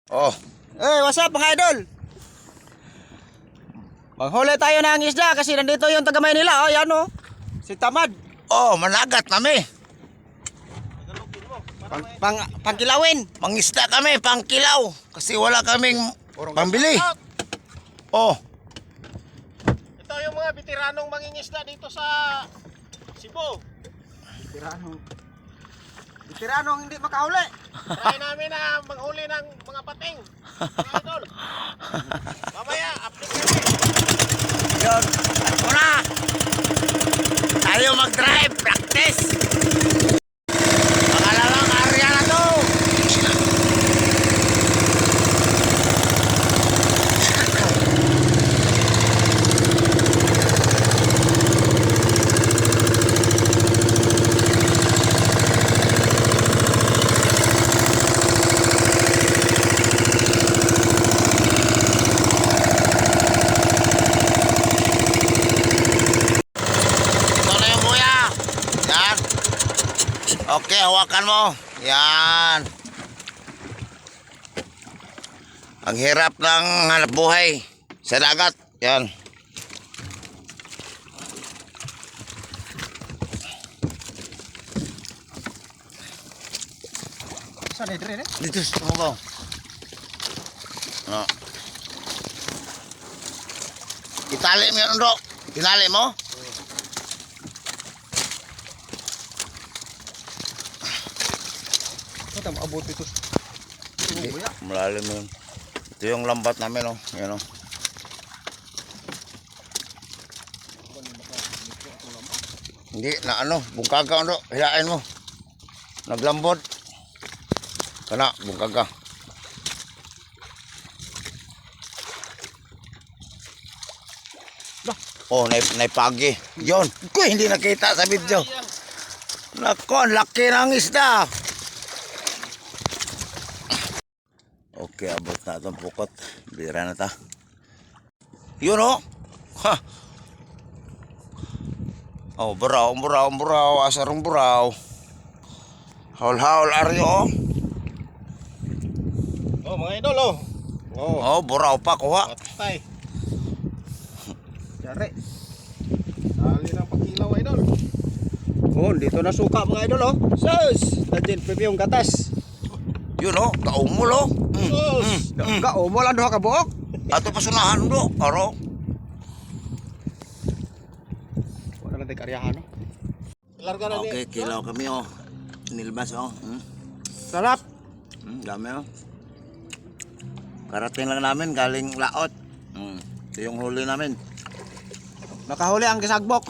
Oh. What's up mga idol? Maghuli tayo ng isda kasi nandito yung taga Maynila. Oh, yan oh. Si Tamad. Oh, managat nami. Pangkilawin. Mangisda kami, pangkilaw. Kasi wala kaming pambili. Oh. Ito yung mga veteranong mangingisda dito sa Cebu. Veteranong hindi makahuli. Try namin na manghuli ng mga pating. Mga idol. Mamaya, update kami. Yun. Ako na. Tayo mag-drive. Practice. Pangalawang area na to. Okay, hawakan mo. Yan. Ang hirap ng hanap buhay sa dagat. Yan. Saan ito rin eh? Dito sa mabaw. No. Itali mo yun, Ro. Tinali mo? Ito maabot ito. Hindi, malalim yun. Ito yung lambat namin, oh. Yan, oh. Hindi, na ano, bungkaga, ano, hilain mo. Naglambot. Kana, bungkaga. Oh, naipagi. Yun. Kuy, hindi nakita sa video. Nako, ang laki ng isda. Okay, abot na itong pukot. Bira na ta. Yun oh. Ha. Oh, buraw. Asarong buraw. Haul-haul aryo oh. Oh, mga idol, oh. Oh, buraw pa kuha. Patay. Yari. Dali ng pagkilaw, idol. Oh, dito na suka mga idol oh. Sus! Dadin preview yung gatas. Yun oh, kaumol oh. Sus! Kaumo lang doha ka buok. Ato pasunahan do. Aro. Wala na tayo karyahan no. Larga na Okay, kilaw kami oh. Nilbas oh. Sarap. Dami oh. Karating lang namin galing laot. Ito yung huli namin. Nakahuli ang gisagbok.